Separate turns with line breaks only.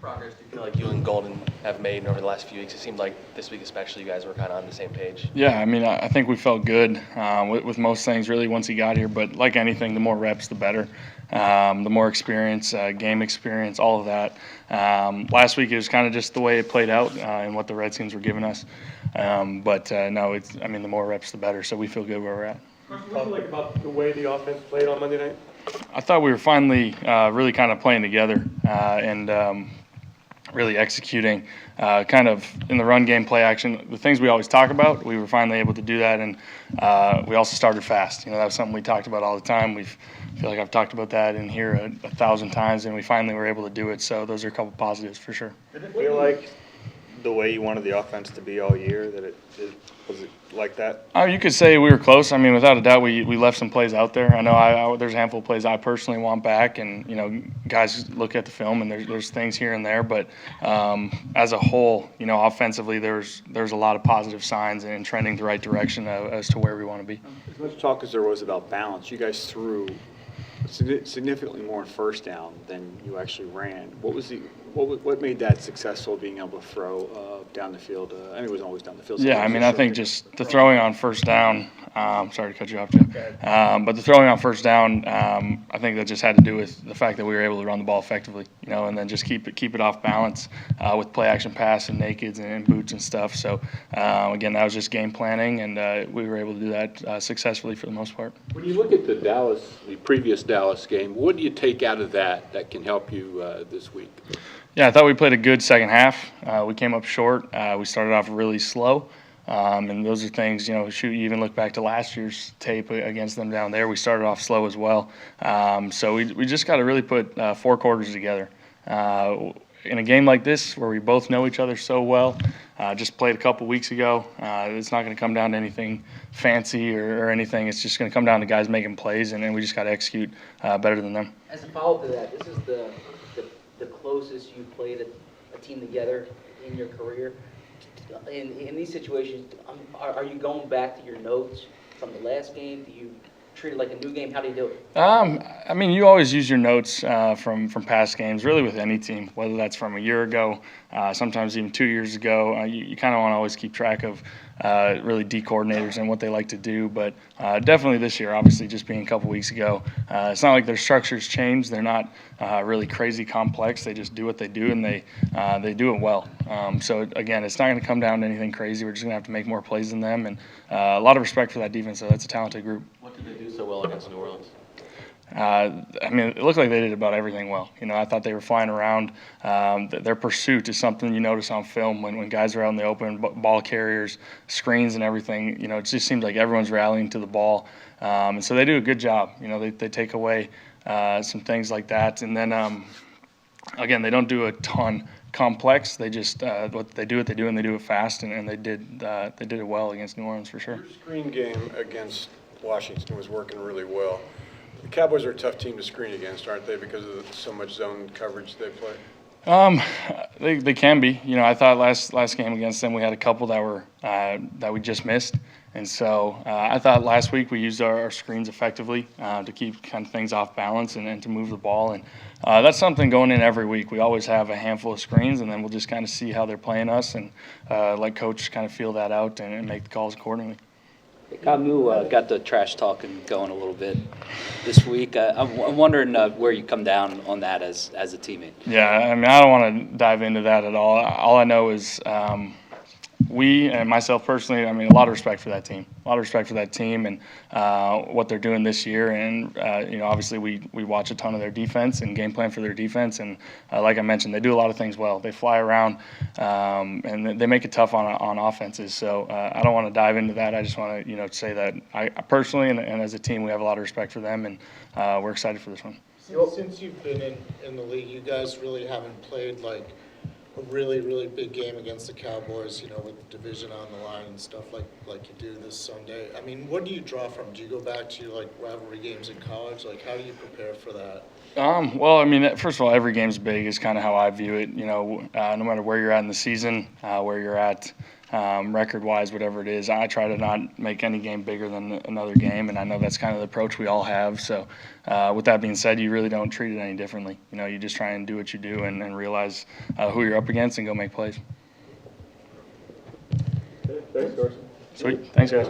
progress do you feel like you and Golden have made over the last few weeks? It seemed like this week especially you guys were kind of on the same page.
Yeah, I mean, I think we felt good with most things really once he got here. But like anything, the more reps, the better. The more experience, game experience, all of that. Last week it was kind of just the way it played out and what the Redskins were giving us. But no, the more reps, the better. So we feel good where we're at.
What do you like about the way the offense played on Monday night?
I thought we were finally really kind of playing together and really executing kind of in the run game, play action, the things we always talk about. We were finally able to do that, and we also started fast. That was something we talked about all the time. I feel like I've talked about that in here 1,000 times, and we finally were able to do it. So those are a couple positives for sure.
Did it feel like the way you wanted the offense to be all year, was it like that?
You could say we were close. I mean, without a doubt, we left some plays out there. I know there's a handful of plays I personally want back, and guys look at the film and there's things here and there. But as a whole, offensively, there's a lot of positive signs and trending the right direction as to where we want to be.
As much talk as there was about balance, you guys threw significantly more in first down than you actually ran. What made that successful, being able to throw down the field? It wasn't always down the field.
Yeah, I think just the throwing on first down. Sorry to cut you off, Jeff. But the throwing on first down, I think that just had to do with the fact that we were able to run the ball effectively, and then just keep it off balance with play action pass and nakeds and boots and stuff. So again, that was just game planning, and we were able to do that successfully for the most part.
When you look at the previous Dallas game, what do you take out of that can help you this week?
Yeah, I thought we played a good second half. We came up short. We started off really slow. And those are things, you even look back to last year's tape against them down there. We started off slow as well. So we just got to really put 4 quarters together. In a game like this where we both know each other so well, just played a couple weeks ago, it's not going to come down to anything fancy or anything. It's just going to come down to guys making plays, and we just got to execute better than them.
As a follow-up to that, this is the closest you played a team together in your career. In these situations, are you going back to your notes from the last game? Do you treat it like a new game? How do you do it?
You always use your notes from past games, really with any team, whether that's from a year ago, sometimes even 2 years ago. You kind of want to always keep track of really D coordinators and what they like to do. But definitely this year, obviously just being a couple weeks ago, it's not like their structures change. They're not really crazy complex. They just do what they do, and they do it well. So, again, it's not going to come down to anything crazy. We're just going to have to make more plays than them. And a lot of respect for that defense. So that's a talented group.
What did they do so well against New Orleans?
It looked like they did about everything well. I thought they were flying around. Their pursuit is something you notice on film when guys are out in the open, ball carriers, screens and everything. It just seems like everyone's rallying to the ball. And so they do a good job. They take away some things like that. And then, again, they don't do a ton complex. They just what they do, and they do it fast, and they did it well against New Orleans for sure.
Your screen game against Washington was working really well. The Cowboys are a tough team to screen against, aren't they, because of so much zone coverage they play?
They can be. I thought last game against them we had a couple that we just missed, and so I thought last week we used our screens effectively to keep kind of things off balance and to move the ball, and that's something going in every week. We always have a handful of screens, and then we'll just kind of see how they're playing us and let coach kind of feel that out and make the calls accordingly.
Camus got the trash talking going a little bit this week. I'm wondering where you come down on that as a teammate.
Yeah, I don't want to dive into that at all. All I know is we, and myself personally, a lot of respect for that team. A lot of respect for that team and what they're doing this year. And, obviously we watch a ton of their defense and game plan for their defense. And like I mentioned, they do a lot of things well. They fly around and they make it tough on offenses. So I don't want to dive into that. I just want to, say that I personally and as a team, we have a lot of respect for them, and we're excited for this one.
Since you've been in the league, you guys really haven't played like a really, really big game against the Cowboys, with division on the line and stuff like you do this Sunday. What do you draw from? Do you go back to rivalry games in college? How do you prepare for that?
First of all, every game's big is kind of how I view it. No matter where you're at in the season, where you're at record-wise, whatever it is. I try to not make any game bigger than another game, and I know that's kind of the approach we all have. So with that being said, you really don't treat it any differently. You just try and do what you do and realize who you're up against and go make plays.
Thanks, Carson.
Sweet. Thanks, guys.